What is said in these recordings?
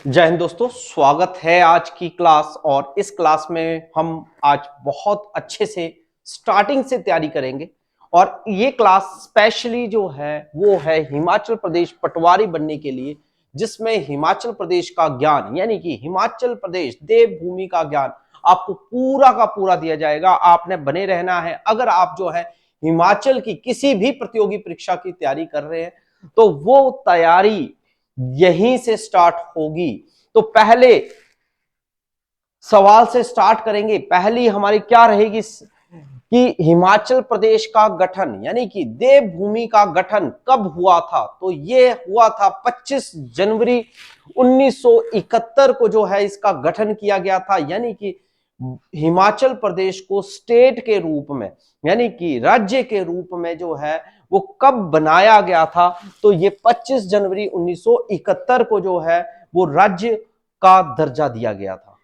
जय हिंद दोस्तों, स्वागत है आज की क्लास। और इस क्लास में हम आज बहुत अच्छे से स्टार्टिंग से तैयारी करेंगे। और ये क्लास स्पेशली जो है वो है हिमाचल प्रदेश पटवारी बनने के लिए, जिसमें हिमाचल प्रदेश का ज्ञान यानी कि हिमाचल प्रदेश देवभूमि का ज्ञान आपको पूरा का पूरा दिया जाएगा। आपने बने रहना है। अगर आप जो है हिमाचल की किसी भी प्रतियोगी परीक्षा की तैयारी कर रहे हैं तो वो तैयारी यहीं से स्टार्ट होगी। तो पहले सवाल से स्टार्ट करेंगे। पहली हमारी क्या रहेगी कि हिमाचल प्रदेश का गठन यानी कि देवभूमि का गठन कब हुआ था। तो ये हुआ था 25 जनवरी 1971 को जो है इसका गठन किया गया था। यानी कि हिमाचल प्रदेश को स्टेट के रूप में यानी कि राज्य के रूप में जो है वो कब बनाया गया था। तो ये 25 जनवरी 1971 को जो है वो राज्य का दर्जा दिया गया था।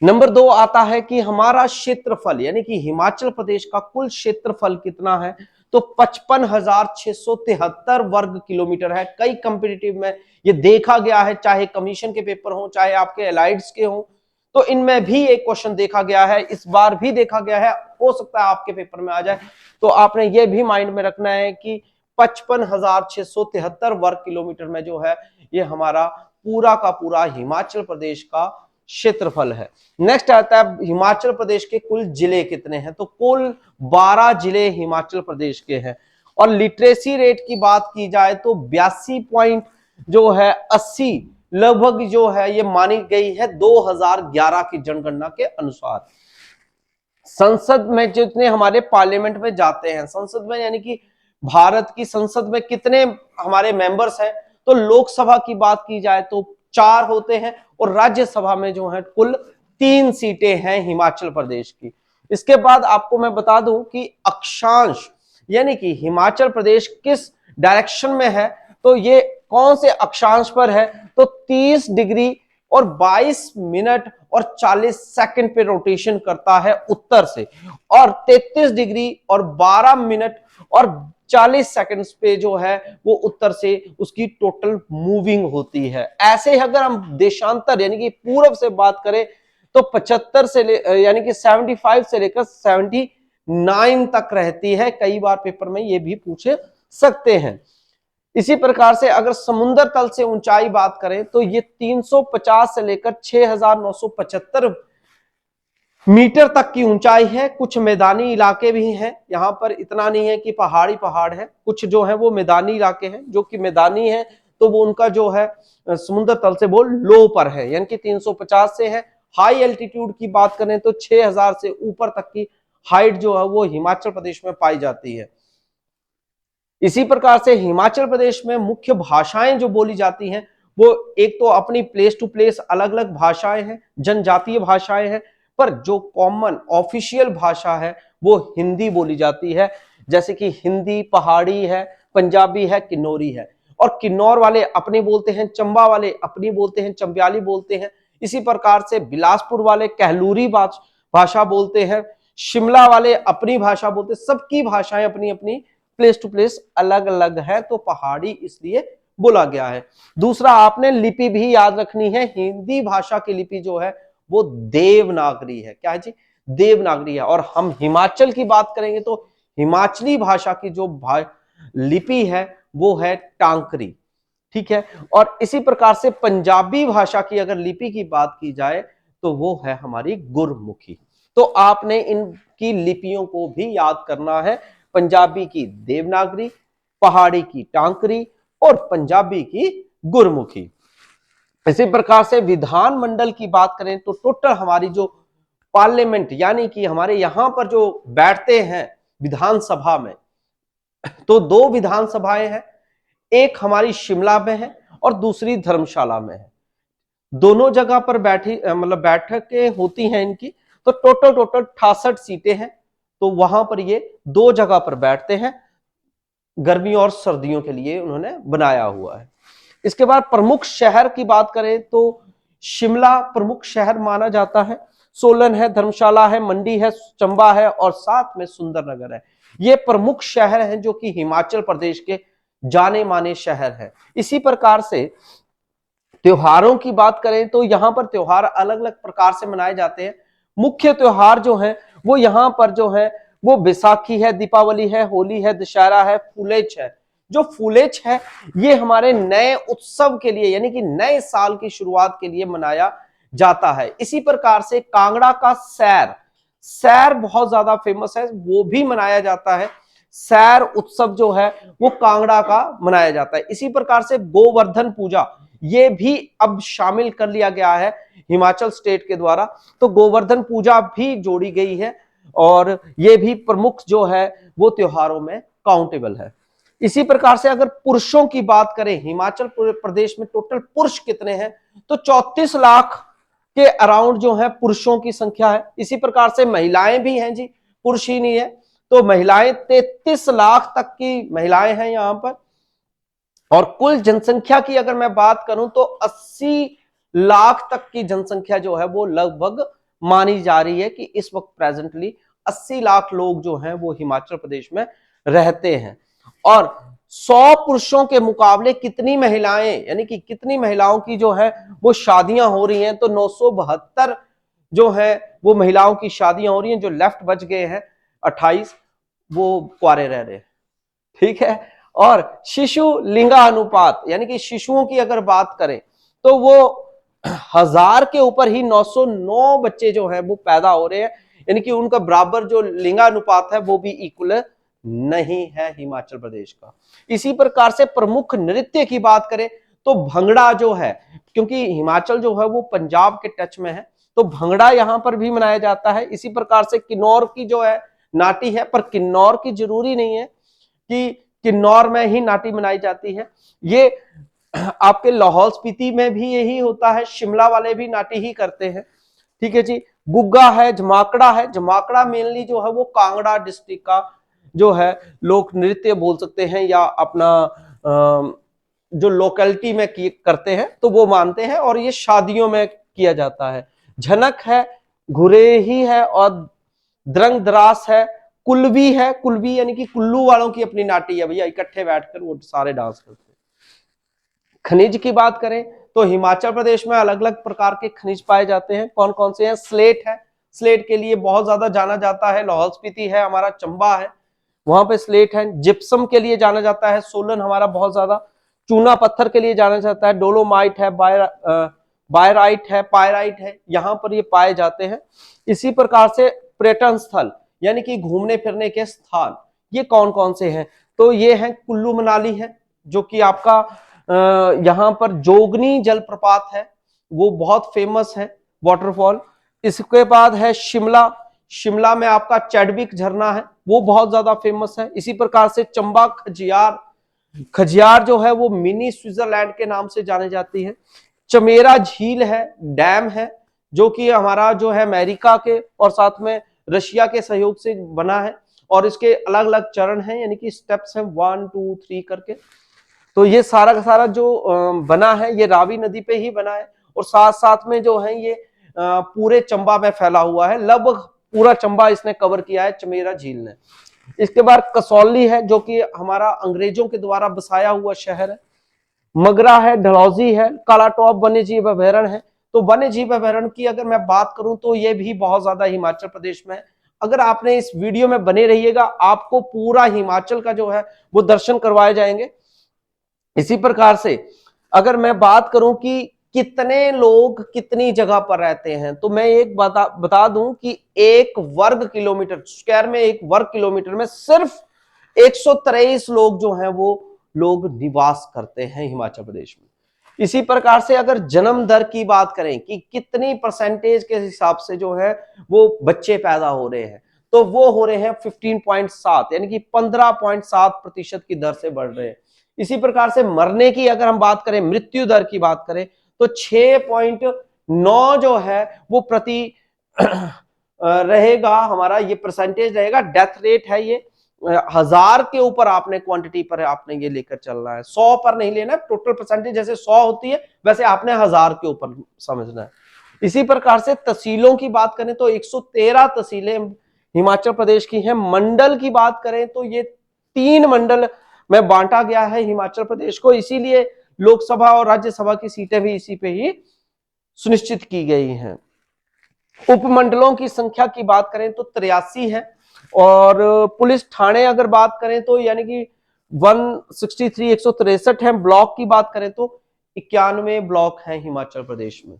नंबर 2 आता है कि हमारा क्षेत्रफल यानी कि हिमाचल प्रदेश का कुल क्षेत्रफल कितना है। तो 55,673 वर्ग किलोमीटर है। कई कॉम्पिटिटिव में ये देखा गया है, चाहे कमीशन के पेपर हो चाहे आपके एलाइड्स के हो, तो इनमें भी एक क्वेश्चन देखा गया है। इस बार भी देखा गया है, हो सकता है आपके पेपर में आ जाए। तो आपने ये भी माइंड में रखना है कि 55,673 वर्ग किलोमीटर में जो है ये हमारा पूरा का पूरा हिमाचल प्रदेश का क्षेत्रफल है। नेक्स्ट आता है हिमाचल प्रदेश के कुल जिले कितने हैं। तो कुल 12 जिले हिमाचल प्रदेश के हैं। और लिटरेसी रेट की बात की जाए तो 82 पॉइंट जो है 80 लगभग जो है ये मानी गई है 2011 की जनगणना के अनुसार। संसद में जितने हमारे पार्लियामेंट में जाते हैं, संसद में यानी कि भारत की संसद में कितने हमारे मेंबर्स हैं। तो लोकसभा की बात की जाए तो 4 होते हैं और राज्यसभा में जो है कुल 3 सीटें हैं हिमाचल प्रदेश की। इसके बाद आपको मैं बता दूं कि अक्षांश यानी कि हिमाचल प्रदेश किस डायरेक्शन में है। तो ये कौन से अक्षांश पर है। तो 30 डिग्री और 22 मिनट और 40 सेकंड पे रोटेशन करता है उत्तर से, और 33 डिग्री और 12 मिनट और 40 सेकंड्स पे जो है वो उत्तर से उसकी टोटल मूविंग होती है। ऐसे अगर हम देशांतर यानी कि पूर्व से बात करें तो 75 से यानी कि 75 से लेकर 79 तक रहती है। कई बार पेपर में ये भी पूछे सकते हैं। इसी प्रकार से अगर समुद्र तल से ऊंचाई बात करें तो ये 350 से लेकर 6,975 मीटर तक की ऊंचाई है। कुछ मैदानी इलाके भी हैं, यहां पर इतना नहीं है कि पहाड़ी पहाड़ है, कुछ जो है वो मैदानी इलाके हैं। जो कि मैदानी है तो वो उनका जो है समुद्र तल से वो लो पर है, यानी कि 350 से है। हाई एल्टीट्यूड की बात करें तो 6,000 से ऊपर तक की हाइट जो है वो हिमाचल प्रदेश में पाई जाती है। इसी प्रकार से हिमाचल प्रदेश में मुख्य भाषाएं जो बोली जाती हैं वो एक तो अपनी प्लेस टू प्लेस अलग अलग भाषाएं हैं, जनजातीय भाषाएं हैं, पर जो कॉमन ऑफिशियल भाषा है वो हिंदी बोली जाती है। जैसे कि हिंदी पहाड़ी है, पंजाबी है, किन्नौरी है। और किन्नौर वाले अपनी बोलते हैं, चंबा वाले अपनी बोलते हैं, चंबियाली बोलते हैं। इसी प्रकार से बिलासपुर वाले कहलूरी भाषा बोलते हैं, शिमला वाले अपनी भाषा बोलते हैं। सबकी भाषाएं अपनी अपनी प्लेस टू प्लेस अलग अलग है, तो पहाड़ी इसलिए बोला गया है। दूसरा, आपने लिपि भी याद रखनी है। हिंदी भाषा की लिपि जो है वो देवनागरी है। क्या है जी? देवनागरी है। और हम हिमाचल की बात करेंगे तो हिमाचली भाषा की जो लिपि है वो है टांकरी। ठीक है। और इसी प्रकार से पंजाबी भाषा की अगर लिपि की बात की जाए तो वो है हमारी गुरमुखी। तो आपने इनकी लिपियों को भी याद करना है। पंजाबी की देवनागरी, पहाड़ी की टांकरी और पंजाबी की गुरमुखी। इसी प्रकार से विधानमंडल की बात करें तो टोटल हमारी जो पार्लियामेंट यानी कि हमारे यहां पर जो बैठते हैं विधानसभा में, तो 2 विधानसभाएं हैं। एक हमारी शिमला में है और दूसरी धर्मशाला में है। दोनों जगह पर मतलब बैठकें होती हैं इनकी। तो टोटल 68 सीटें हैं। तो वहां पर ये 2 जगह पर बैठते हैं। गर्मी और सर्दियों के लिए उन्होंने बनाया हुआ है। इसके बाद प्रमुख शहर की बात करें तो शिमला प्रमुख शहर माना जाता है, सोलन है, धर्मशाला है, मंडी है, चंबा है और साथ में सुंदरनगर है। ये प्रमुख शहर हैं जो कि हिमाचल प्रदेश के जाने माने शहर हैं। इसी प्रकार से त्योहारों की बात करें तो यहाँ पर त्योहार अलग अलग प्रकार से मनाए जाते हैं। मुख्य त्योहार जो है वो यहाँ पर जो है वो बैसाखी है, दीपावली है, होली है, दशहरा है, फुलेच है। जो फुलेच है ये हमारे नए उत्सव के लिए यानी कि नए साल की शुरुआत के लिए मनाया जाता है। इसी प्रकार से कांगड़ा का सैर, सैर बहुत ज्यादा फेमस है, वो भी मनाया जाता है। सैर उत्सव जो है वो कांगड़ा का मनाया जाता है। इसी प्रकार से गोवर्धन पूजा ये भी अब शामिल कर लिया गया है हिमाचल स्टेट के द्वारा, तो गोवर्धन पूजा भी जोड़ी गई है और ये भी प्रमुख जो है वो त्योहारों में काउंटेबल है। इसी प्रकार से अगर पुरुषों की बात करें, हिमाचल प्रदेश में टोटल पुरुष कितने हैं तो 34 लाख के अराउंड जो है पुरुषों की संख्या है। इसी प्रकार से महिलाएं भी हैं जी, पुरुष ही नहीं है, तो महिलाएं 33 लाख तक की महिलाएं हैं यहां पर। और कुल जनसंख्या की अगर मैं बात करूं तो 80 लाख तक की जनसंख्या जो है वो लगभग मानी जा रही है कि इस वक्त प्रेजेंटली 80 लाख लोग जो हैं वो हिमाचल प्रदेश में रहते हैं। और 100 पुरुषों के मुकाबले कितनी महिलाएं यानी कि कितनी महिलाओं की जो है वो शादियां हो रही हैं तो 972 जो है वो महिलाओं की शादियां हो रही हैं। जो लेफ्ट बच गए हैं 28 वो कुंवारे रह रहे हैं, ठीक है। और शिशु लिंगानुपात यानी कि शिशुओं की अगर बात करें तो वो 1000 के ऊपर ही 909 बच्चे जो हैं वो पैदा हो रहे हैं, यानी कि उनका बराबर जो लिंगानुपात है वो भी इक्वल नहीं है हिमाचल प्रदेश का। इसी प्रकार से प्रमुख नृत्य की बात करें तो भंगड़ा जो है, क्योंकि हिमाचल जो है वो पंजाब के टच में है तो भंगड़ा यहां पर भी मनाया जाता है। इसी प्रकार से किन्नौर की जो है नाटी है, पर किन्नौर की जरूरी नहीं है कि किन्नौर में ही नाटी मनाई जाती है, ये आपके लाहौल स्पीति में भी यही होता है, शिमला वाले भी नाटी ही करते हैं, ठीक है जी। गुग्गा है, जमाकड़ा है, जमाकड़ा मेनली जो है वो कांगड़ा डिस्ट्रिक्ट का जो है लोक नृत्य बोल सकते हैं या अपना जो लोकेलिटी में करते हैं तो वो मानते हैं और ये शादियों में किया जाता है। झनक है, घुरेही है और द्रंग दरास है, कुल्वी है, कुल्वी यानी कि कुल्लू वालों की अपनी नाटी है भैया, इकट्ठे बैठकर वो सारे डांस करते हैं। खनिज की बात करें तो हिमाचल प्रदेश में अलग अलग प्रकार के खनिज पाए जाते हैं। कौन कौन से हैं? स्लेट है, स्लेट के लिए बहुत ज्यादा जाना जाता है, लाहौल स्पीति है, हमारा चंबा है, वहां पे स्लेट है। जिप्सम के लिए जाना जाता है, सोलन हमारा बहुत ज्यादा। चूना पत्थर के लिए जाना जाता है, डोलोमाइट है, बायराइट है, पायराइट है, यहाँ पर ये पाए जाते हैं। इसी प्रकार से पर्यटन स्थल यानी कि घूमने फिरने के स्थान ये कौन कौन से हैं तो ये हैं कुल्लू मनाली है जो कि आपका यहाँ पर जोगनी जलप्रपात है, वो बहुत फेमस है वाटरफॉल। इसके बाद है शिमला, शिमला में आपका चैडविक झरना है, वो बहुत ज्यादा फेमस है। इसी प्रकार से चंबा खजियार, खजियार जो है वो मिनी स्विट्जरलैंड के नाम से जाने जाती है। चमेरा झील है, डैम है जो कि हमारा जो है अमेरिका के और साथ में रशिया के सहयोग से बना है और इसके अलग अलग चरण हैं यानी कि स्टेप्स हैं 1 2 3 करके। तो ये सारा का सारा जो बना है ये रावी नदी पे ही बना है और साथ साथ में जो है ये पूरे चंबा में फैला हुआ है, लगभग पूरा चंबा इसने कवर किया है चमेरा झील ने। इसके बाद कसौली है जो कि हमारा अंग्रेजों के द्वारा बसाया हुआ शहर है। मगरा है, डलहौजी है, कालाटॉप वन्य जीव अभयारण्य है। तो वन्य जीव अभयारण्य की अगर मैं बात करूं तो ये भी बहुत ज्यादा हिमाचल प्रदेश में है। अगर आपने इस वीडियो में बने रहिएगा आपको पूरा हिमाचल का जो है वो दर्शन करवाए जाएंगे। इसी प्रकार से अगर मैं बात करूं कि कितने लोग कितनी जगह पर रहते हैं तो मैं एक बता दूं कि 1 वर्ग किलोमीटर स्क्वायर में, 1 वर्ग किलोमीटर में सिर्फ 123 लोग जो हैं वो लोग निवास करते हैं हिमाचल प्रदेश में। इसी प्रकार से अगर जन्म दर की बात करें कि कितनी परसेंटेज के हिसाब से जो है वो बच्चे पैदा हो रहे हैं तो वो हो रहे हैं 15.7 यानी कि 15.7% की दर से बढ़ रहे हैं। इसी प्रकार से मरने की अगर हम बात करें, मृत्यु दर की बात करें तो 6.9 जो है वो प्रति रहेगा, हमारा ये परसेंटेज रहेगा। डेथ रेट है ये 1000 के ऊपर आपने क्वांटिटी पर आपने ये लेकर चलना है, 100 पर नहीं लेना। टोटल परसेंटेज जैसे 100 होती है वैसे आपने 1000 के ऊपर समझना है। इसी प्रकार से तहसीलों की बात करें तो 113 तहसीलें हिमाचल प्रदेश की हैं। मंडल की बात करें तो ये 3 मंडल में बांटा गया है हिमाचल प्रदेश को, इसीलिए लोकसभा और राज्यसभा की सीटें भी इसी पे ही सुनिश्चित की गई हैं। उपमंडलों की संख्या की बात करें तो 83 है, और पुलिस थाने अगर बात करें तो यानी कि 163 163 है। ब्लॉक की बात करें तो 91 ब्लॉक हैं हिमाचल प्रदेश में।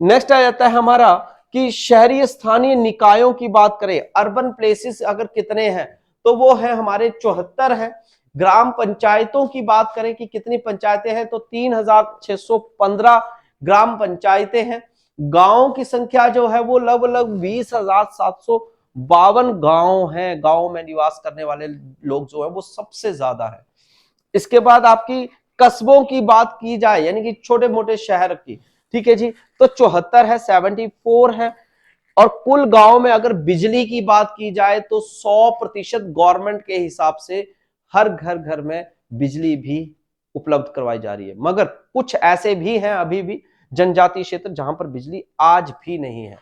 नेक्स्ट आ जाता है हमारा कि शहरी स्थानीय निकायों की बात करें, अर्बन प्लेसेस अगर कितने हैं तो वो है हमारे 74 है। ग्राम पंचायतों की बात करें कि कितनी पंचायतें हैं तो 3615 ग्राम पंचायतें हैं। गांवों की संख्या जो है वो लगभग 20,752 गांव हैं। गांव में निवास करने वाले लोग जो है वो सबसे ज्यादा है। इसके बाद आपकी कस्बों की बात की जाए यानी कि छोटे मोटे शहर की, ठीक है जी, तो 74 है, 74 है। और कुल गांव में अगर बिजली की बात की जाए तो 100% गवर्नमेंट के हिसाब से हर घर घर में बिजली भी उपलब्ध करवाई जा रही है। मगर कुछ ऐसे भी हैं अभी भी जनजातीय क्षेत्र जहां पर बिजली आज भी नहीं है।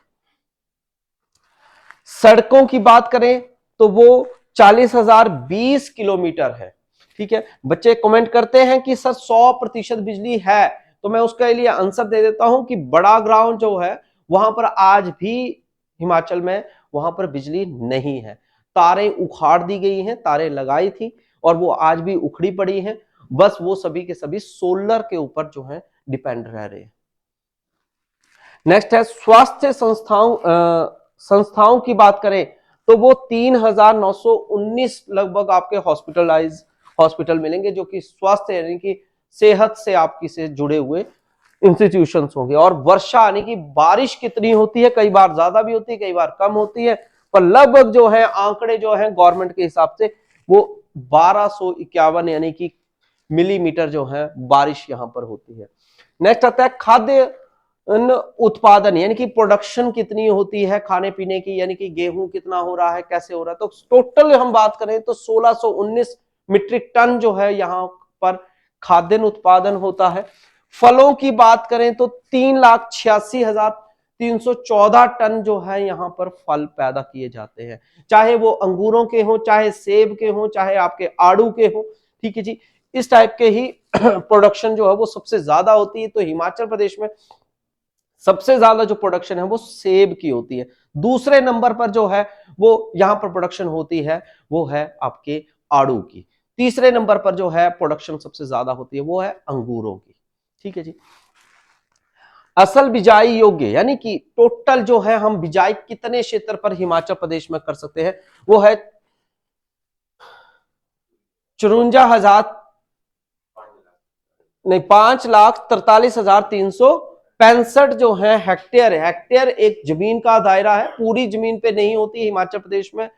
सड़कों की बात करें तो वो 40,020 किलोमीटर है। ठीक है, बच्चे कमेंट करते हैं कि सर 100% बिजली है, तो मैं उसके लिए आंसर दे देता हूं कि बड़ा ग्राउंड जो है वहां पर आज भी हिमाचल में वहां पर बिजली नहीं है। तारें उखाड़ दी गई हैं, तारें लगाई थी और वो आज भी उखड़ी पड़ी हैं। बस वो सभी के सभी सोलर के ऊपर जो है डिपेंड रह रहे हैं। नेक्स्ट है स्वास्थ्य संस्थाओं की बात करें तो वो 3,919 लगभग आपके हॉस्पिटल मिलेंगे जो कि स्वास्थ्य यानी कि सेहत से आपकी से जुड़े हुए इंस्टीट्यूशंस होंगे। और वर्षा यानी कि बारिश कितनी होती है, कई बार ज्यादा भी होती है, कई बार कम होती है, पर लगभग जो है आंकड़े जो है गवर्नमेंट के हिसाब से वो 1251 यानी कि मिलीमीटर जो है बारिश यहां पर होती है। नेक्स्ट आता है खाद्य उत्पादन यानी कि प्रोडक्शन कितनी होती है खाने पीने की, यानी कि गेहूं कितना हो रहा है, कैसे हो रहा है। तो टोटल हम बात करें तो 1619 मीट्रिक टन जो है यहां पर खाद्यान्न उत्पादन होता है। फलों की बात करें तो 3,86,314 टन जो है यहां पर फल पैदा किए जाते हैं, चाहे वो अंगूरों के हो, चाहे सेब के हो, चाहे आपके आड़ू के हो। ठीक है जी, इस टाइप के ही प्रोडक्शन जो है वो सबसे ज्यादा होती है। तो हिमाचल प्रदेश में सबसे ज्यादा जो प्रोडक्शन है वो सेब की होती है। दूसरे नंबर पर जो है वो यहां पर प्रोडक्शन होती है वो है आपके आड़ू की। तीसरे नंबर पर जो है प्रोडक्शन सबसे ज्यादा होती है वो है अंगूरों की। ठीक है जी, असल बिजाई योग्य यानी कि टोटल जो है हम बिजाई कितने क्षेत्र पर हिमाचल प्रदेश में कर सकते हैं वो है 54,000 नहीं 5,43,365 जो है हेक्टेयर। हेक्टेयर एक जमीन का दायरा है, पूरी जमीन पे नहीं होती हिमाचल प्रदेश में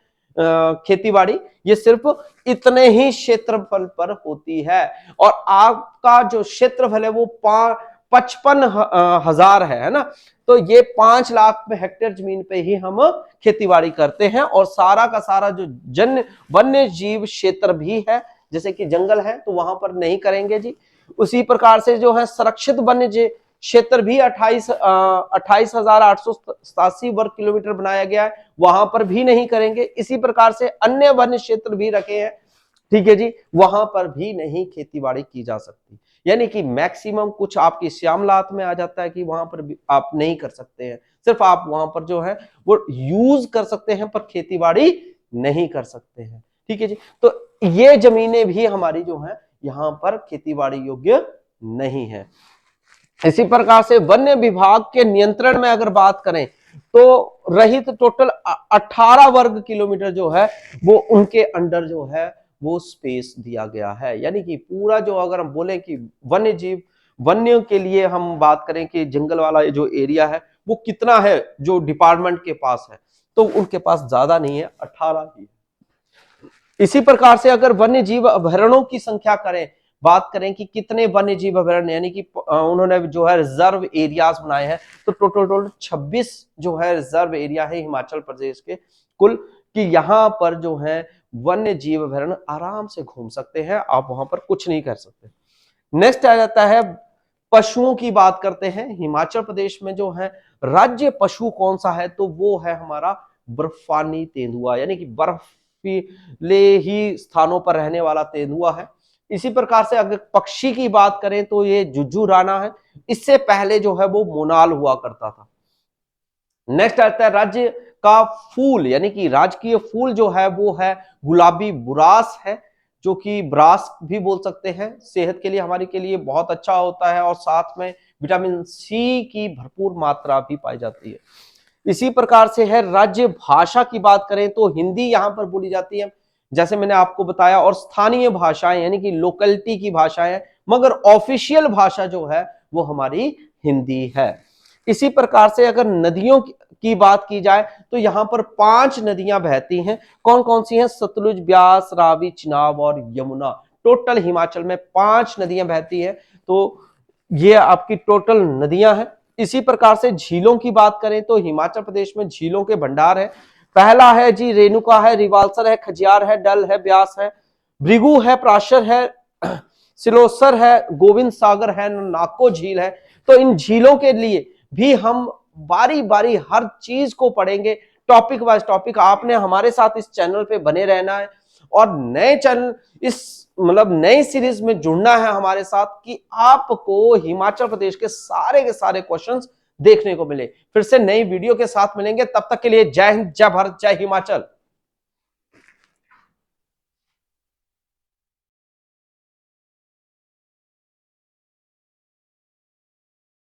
खेतीबाड़ी, ये सिर्फ इतने ही क्षेत्रफल पर होती है। और आपका जो क्षेत्रफल है वो 55,000 है ना, तो ये 5 लाख हेक्टेयर जमीन पे ही हम खेतीबाड़ी करते हैं। और सारा का सारा जो वन्य जीव क्षेत्र भी है जैसे कि जंगल है तो वहां पर नहीं करेंगे जी। उसी प्रकार से जो है संरक्षित वन्य क्षेत्र भी 28,887 वर्ग किलोमीटर बनाया गया है, वहां पर भी नहीं करेंगे। इसी प्रकार से अन्य वन्य क्षेत्र भी रखे हैं, ठीक है जी, वहां पर भी नहीं खेतीबाड़ी की जा सकती। यानी कि मैक्सिमम कुछ आपकी श्यामलात में आ जाता है कि वहां पर भी आप नहीं कर सकते हैं, सिर्फ आप वहां पर जो है वो यूज कर सकते हैं पर खेतीबाड़ी नहीं कर सकते हैं। ठीक है जी, तो ये जमीनें भी हमारी जो है यहां पर खेतीबाड़ी योग्य नहीं है। इसी प्रकार से वन्य विभाग के नियंत्रण में अगर बात करें तो रहित टोटल 18 वर्ग किलोमीटर जो है वो उनके अंडर जो है वो स्पेस दिया गया है। यानी कि पूरा जो अगर हम बोले कि वन्य जीव वन्य के लिए हम बात करें कि जंगल वाला जो एरिया है वो कितना है जो डिपार्टमेंट के पास है, तो उनके पास ज्यादा नहीं है, 18 ही। इसी प्रकार से अगर वन्य जीव अभयारण्यों की संख्या करें, बात करें कि कितने वन्य जीव अभयारण्य यानी कि उन्होंने जो है रिजर्व एरियाज बनाए हैं, तो टोटल 26 जो है रिजर्व एरिया है हिमाचल प्रदेश के कुल, कि यहाँ पर जो है वन्य जीव अभयारण्य आराम से घूम सकते हैं, आप वहां पर कुछ नहीं कर सकते। नेक्स्ट आ जाता है पशुओं की बात करते हैं। हिमाचल प्रदेश में जो है राज्य पशु कौन सा है तो वो है हमारा बर्फानी तेंदुआ, यानी कि बर्फीले ही स्थानों पर रहने वाला तेंदुआ है। इसी प्रकार से अगर पक्षी की बात करें तो ये जुज्जू राणा है, इससे पहले जो है वो मोनाल हुआ करता था। नेक्स्ट आता है राज्य का फूल, यानी कि राजकीय फूल जो है वो है गुलाबी बुरास है, जो कि ब्रास भी बोल सकते हैं। सेहत के लिए हमारे के लिए बहुत अच्छा होता है और साथ में विटामिन सी की भरपूर मात्रा भी पाई जाती है। इसी प्रकार से है राज्य भाषा की बात करें तो हिंदी यहां पर बोली जाती है, जैसे मैंने आपको बताया, और स्थानीय भाषाएं यानी कि लोकलिटी की भाषाएं, मगर ऑफिशियल भाषा जो है वो हमारी हिंदी है। इसी प्रकार से अगर नदियों की बात की जाए तो यहां पर 5 नदियां बहती हैं। कौन कौन सी हैं? सतलुज, ब्यास, रावी, चिनाब और यमुना। टोटल हिमाचल में 5 नदियां बहती है, तो ये आपकी टोटल नदियां हैं। इसी प्रकार से झीलों की बात करें तो हिमाचल प्रदेश में झीलों के भंडार है। पहला है जी रेणुका है, रिवाल्सर है, खजियार है, डल है, ब्यास है, भृगु है, प्राशर है, सिलोसर है, गोविंद सागर है, नाको झील है। तो इन झीलों के लिए भी हम बारी बारी हर चीज को पढ़ेंगे, टॉपिक वाइज टॉपिक। आपने हमारे साथ इस चैनल पे बने रहना है और नए चैनल इस नई सीरीज में जुड़ना है हमारे साथ, कि आपको हिमाचल प्रदेश के सारे क्वेश्चंस देखने को मिले। फिर से नई वीडियो के साथ मिलेंगे, तब तक के लिए जय हिंद, जय भारत, जय हिमाचल।